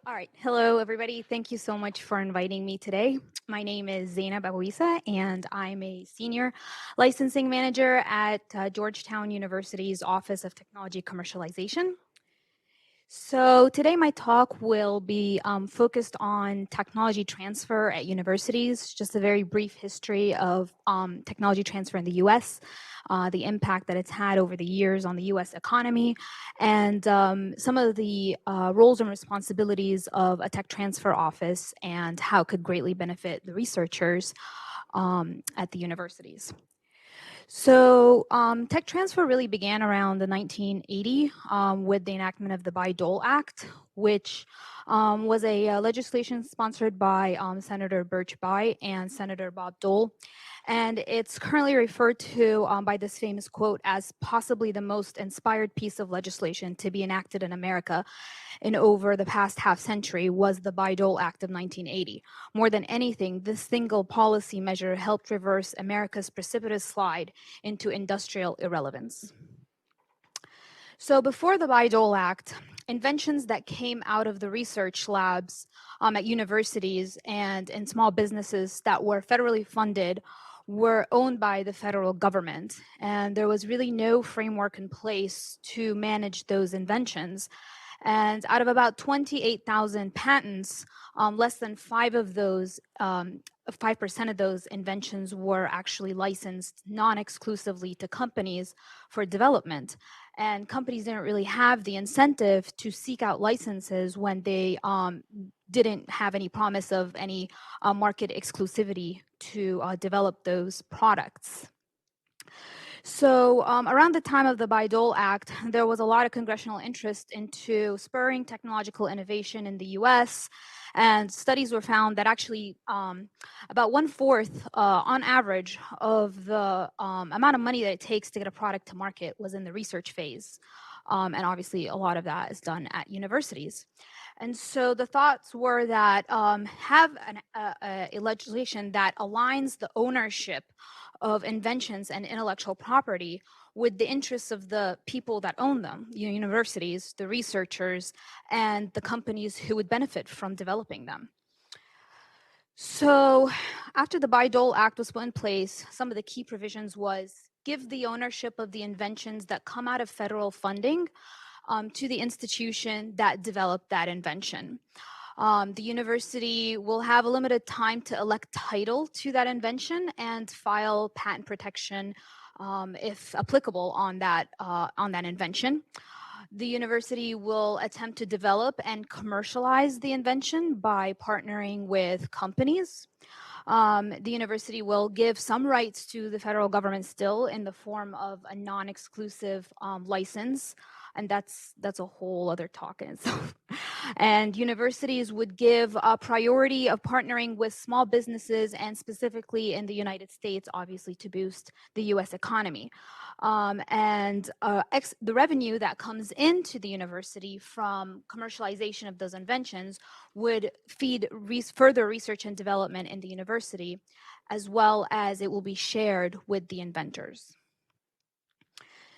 All right. Hello, everybody. Thank you so much for inviting me today. My name is Zeinab Abouissa, and I'm a senior licensing manager at Georgetown University's Office of Technology Commercialization. So today my talk will be focused on technology transfer at universities, just a very brief history of technology transfer in the US, the impact that it's had over the years on the US economy, and some of the roles and responsibilities of a tech transfer office and how it could greatly benefit the researchers at the universities. So tech transfer really began around the 1980 with the enactment of the Vidol Act, which was a legislation sponsored by Senator Birch Bayh and Senator Bob Dole. And it's currently referred to by this famous quote as possibly the most inspired piece of legislation to be enacted in America in over the past half century was the Vidol Act of 1980. More than anything, this single policy measure helped reverse America's precipitous slide into industrial irrelevance. So before the Bayh-Dole Act, inventions that came out of the research labs at universities and in small businesses that were federally funded were owned by the federal government. And there was really no framework in place to manage those inventions. And out of about 28,000 patents, less than 5% of those inventions were actually licensed non-exclusively to companies for development. And companies didn't really have the incentive to seek out licenses when they didn't have any promise of any market exclusivity to develop those products. So around the time of the Bayh-Dole Act, there was a lot of congressional interest into spurring technological innovation in the US, and studies were found that actually about 1/4 on average of the amount of money that it takes to get a product to market was in the research phase. And obviously a lot of that is done at universities. And so the thoughts were that have a legislation that aligns the ownership of inventions and intellectual property with the interests of the people that own them, universities, the researchers, and the companies who would benefit from developing them. So after the Bayh-Dole Act was put in place, some of the key provisions was give the ownership of the inventions that come out of federal funding to the institution that developed that invention. The university will have a limited time to elect title to that invention and file patent protection, if applicable, on that invention. The university will attempt to develop and commercialize the invention by partnering with companies. The university will give some rights to the federal government still in the form of a non-exclusive license, and that's a whole other talk in itself. And universities would give a priority of partnering with small businesses, and specifically in the United States, obviously, to boost the US economy. The revenue that comes into the university from commercialization of those inventions would feed further research and development in the university, as well as it will be shared with the inventors.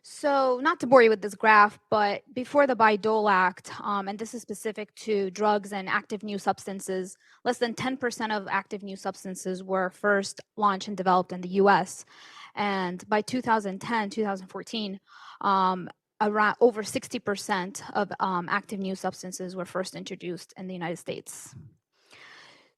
So not to bore you with this graph, but before the Bayh-Dole Act, and this is specific to drugs and active new substances, less than 10% of active new substances were first launched and developed in the US. And by 2010, 2014, around over 60% of active new substances were first introduced in the United States.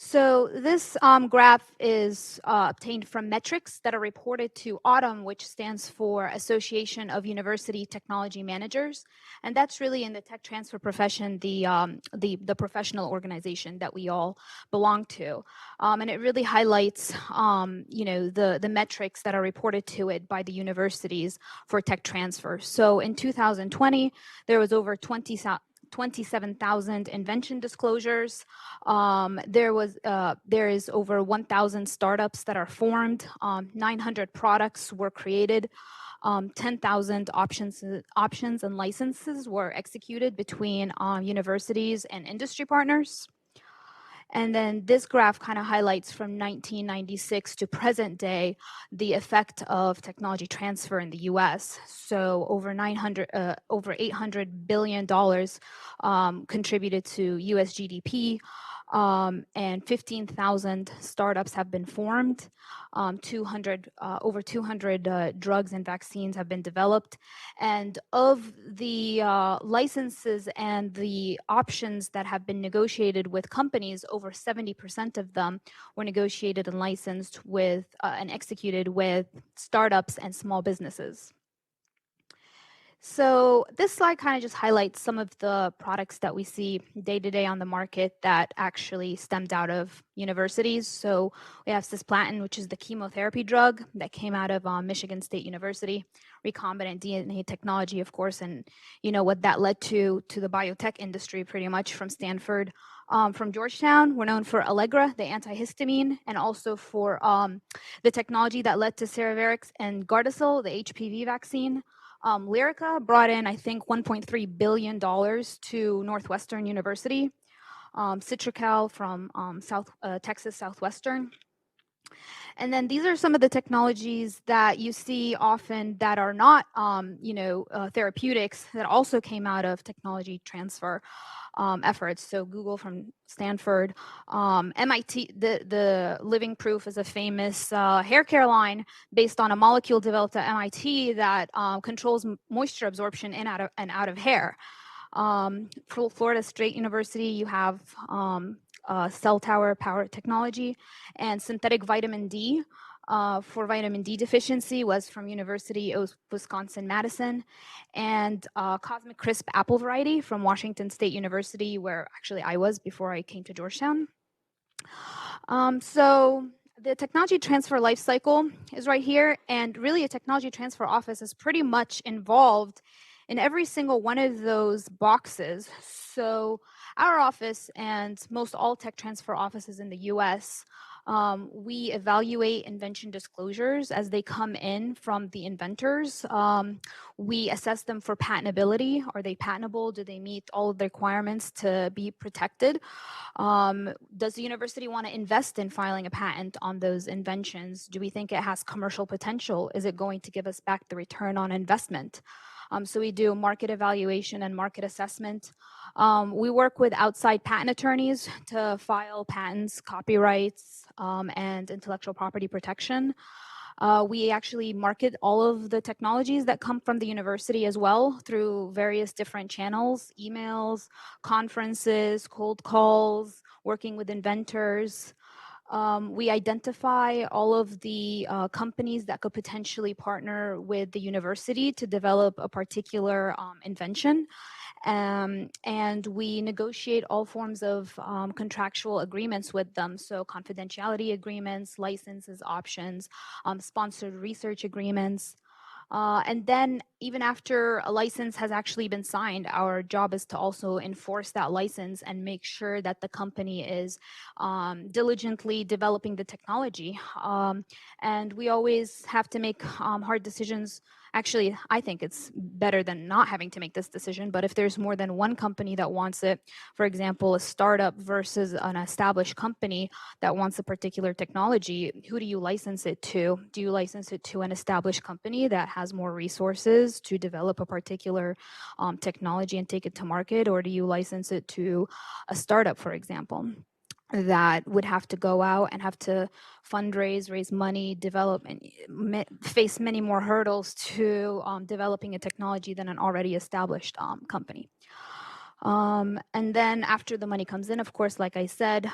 So this graph is obtained from metrics that are reported to AUTUM, which stands for Association of University Technology Managers, and that's really in the tech transfer profession, the professional organization that we all belong to, and it really highlights, the metrics that are reported to it by the universities for tech transfer. So in 2020, there was over 27,000 invention disclosures. There is over 1,000 startups that are formed. 900 products were created. 10,000 options and licenses were executed between universities and industry partners. And then this graph kind of highlights from 1996 to present day the effect of technology transfer in the U.S. So over $800 billion contributed to U.S. GDP, and 15,000 startups have been formed. Over 200 drugs and vaccines have been developed, and of the licenses and the options that have been negotiated with companies, over 70% of them were negotiated and licensed with and executed with startups and small businesses. So this slide kind of just highlights some of the products that we see day to day on the market that actually stemmed out of universities. So we have cisplatin, which is the chemotherapy drug that came out of Michigan State University, recombinant DNA technology, of course, and you know what that led to the biotech industry pretty much from Stanford. From Georgetown, we're known for Allegra, the antihistamine, and also for the technology that led to Cervarix and Gardasil, the HPV vaccine. Lyrica brought in, I think, $1.3 billion to Northwestern University. Citracal from Texas Southwestern. And then these are some of the technologies that you see often that are not, therapeutics that also came out of technology transfer efforts. So Google from Stanford, MIT, the Living Proof is a famous hair care line based on a molecule developed at MIT that controls moisture absorption in and out of hair. Florida State University, you have cell tower power technology, and synthetic vitamin D for vitamin D deficiency was from University of Wisconsin-Madison, and Cosmic Crisp apple variety from Washington State University, where actually I was before I came to Georgetown. So the technology transfer life cycle is right here, and really a technology transfer office is pretty much involved in every single one of those boxes. So our office and most all tech transfer offices in the US, we evaluate invention disclosures as they come in from the inventors. We assess them for patentability. Are they patentable? Do they meet all of the requirements to be protected? Does the university want to invest in filing a patent on those inventions? Do we think it has commercial potential? Is it going to give us back the return on investment? So we do market evaluation and market assessment. We work with outside patent attorneys to file patents, copyrights, and intellectual property protection. We actually market all of the technologies that come from the university as well through various different channels, emails, conferences, cold calls, working with inventors. We identify all of the companies that could potentially partner with the university to develop a particular invention. And we negotiate all forms of contractual agreements with them. So confidentiality agreements, licenses, options, sponsored research agreements. And then even after a license has actually been signed, our job is to also enforce that license and make sure that the company is diligently developing the technology. And we always have to make hard decisions. Actually, I think it's better than not having to make this decision, but if there's more than one company that wants it, for example, a startup versus an established company that wants a particular technology, who do you license it to? Do you license it to an established company that has more resources to develop a particular technology and take it to market, or do you license it to a startup, for example, that would have to go out and have to fundraise, raise money, develop, and face many more hurdles to developing a technology than an already established company. And then after the money comes in, of course, like I said,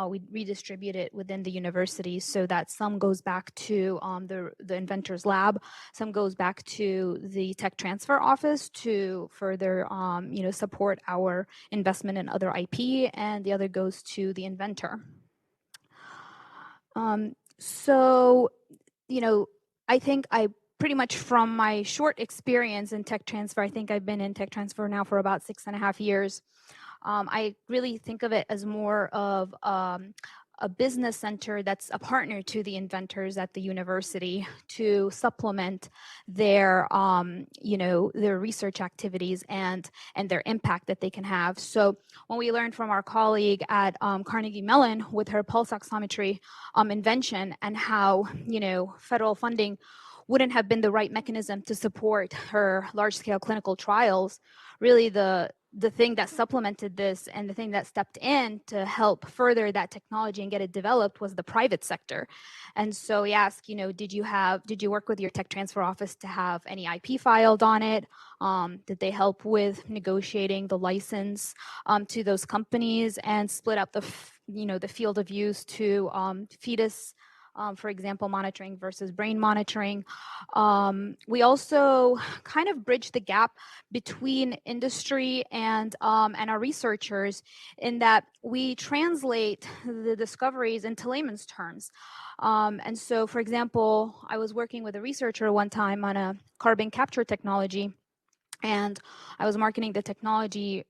we redistribute it within the university so that some goes back to the inventor's lab, some goes back to the tech transfer office to further support our investment in other IP, and the other goes to the inventor. So, I think I pretty much from my short experience in tech transfer, I think I've been in tech transfer now for about 6.5 years. I really think of it as more of a business center that's a partner to the inventors at the university to supplement their, their research activities and their impact that they can have. So when we learned from our colleague at Carnegie Mellon with her pulse oximetry invention and how, federal funding wouldn't have been the right mechanism to support her large-scale clinical trials, really the thing that supplemented this and the thing that stepped in to help further that technology and get it developed was the private sector. And so we asked, did you work with your tech transfer office to have any IP filed on it? Did they help with negotiating the license to those companies and split up the field of use to fetus, for example, monitoring versus brain monitoring? We also kind of bridge the gap between industry and our researchers in that we translate the discoveries into layman's terms. And so, for example, I was working with a researcher one time on a carbon capture technology, and I was marketing the technology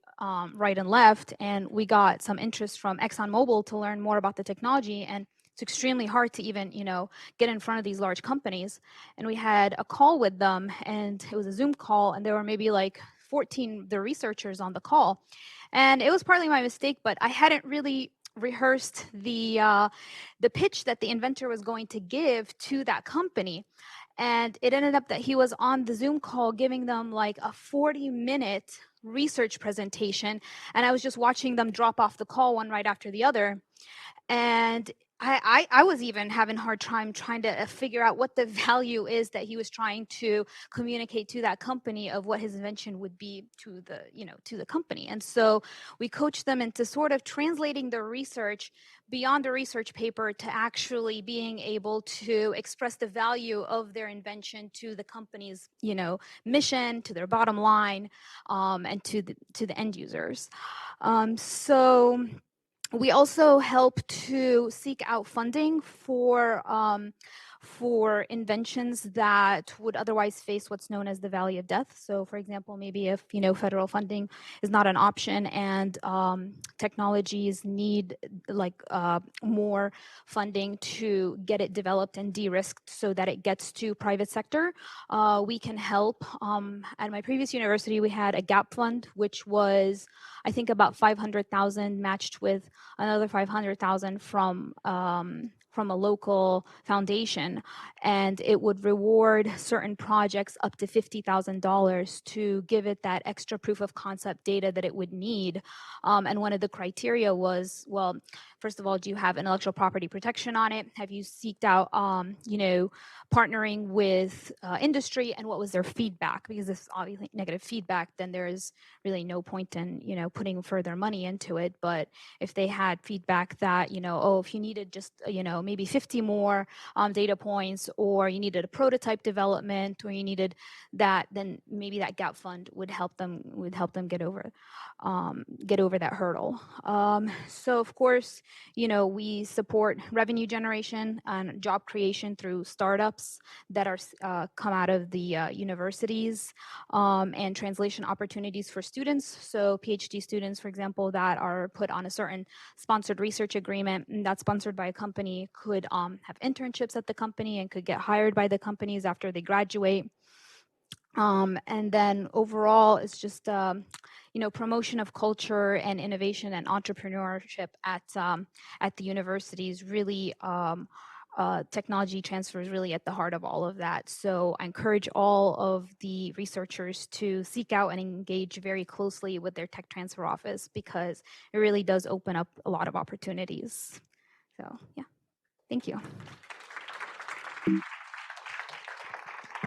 right and left, and we got some interest from ExxonMobil to learn more about the technology, and it's extremely hard to even, get in front of these large companies. And we had a call with them, and it was a Zoom call, and there were maybe like 14 the researchers on the call. And it was partly my mistake, but I hadn't really rehearsed the pitch that the inventor was going to give to that company. And it ended up that he was on the Zoom call giving them like a 40-minute research presentation, and I was just watching them drop off the call one right after the other. And I was even having a hard time trying to figure out what the value is that he was trying to communicate to that company of what his invention would be to the company. And so we coached them into sort of translating the research beyond the research paper to actually being able to express the value of their invention to the company's, mission, to their bottom line, and to the end users. So we also help to seek out funding for inventions that would otherwise face what's known as the valley of death. So, for example, maybe if federal funding is not an option and technologies need more funding to get it developed and de-risked so that it gets to private sector, we can help. At my previous university, we had a gap fund, which was, I think, about 500,000 matched with another 500,000 from a local foundation, and it would reward certain projects up to $50,000 to give it that extra proof of concept data that it would need. And one of the criteria was, well, first of all, do you have intellectual property protection on it? Have you seeked out, partnering with industry, and what was their feedback? Because if it's obviously negative feedback, then there is really no point in, putting further money into it. But if they had feedback that, if you needed just, maybe 50 more data points, or you needed a prototype development, or you needed that, then maybe that gap fund would help them get over that hurdle. So of course, we support revenue generation and job creation through startups that are come out of the universities, and translation opportunities for students. So PhD students, for example, that are put on a certain sponsored research agreement that's sponsored by a company could have internships at the company and could get hired by the companies after they graduate. And then overall, it's just promotion of culture and innovation and entrepreneurship at the universities. Really, technology transfer is really at the heart of all of that. So I encourage all of the researchers to seek out and engage very closely with their tech transfer office, because it really does open up a lot of opportunities. So yeah, thank you.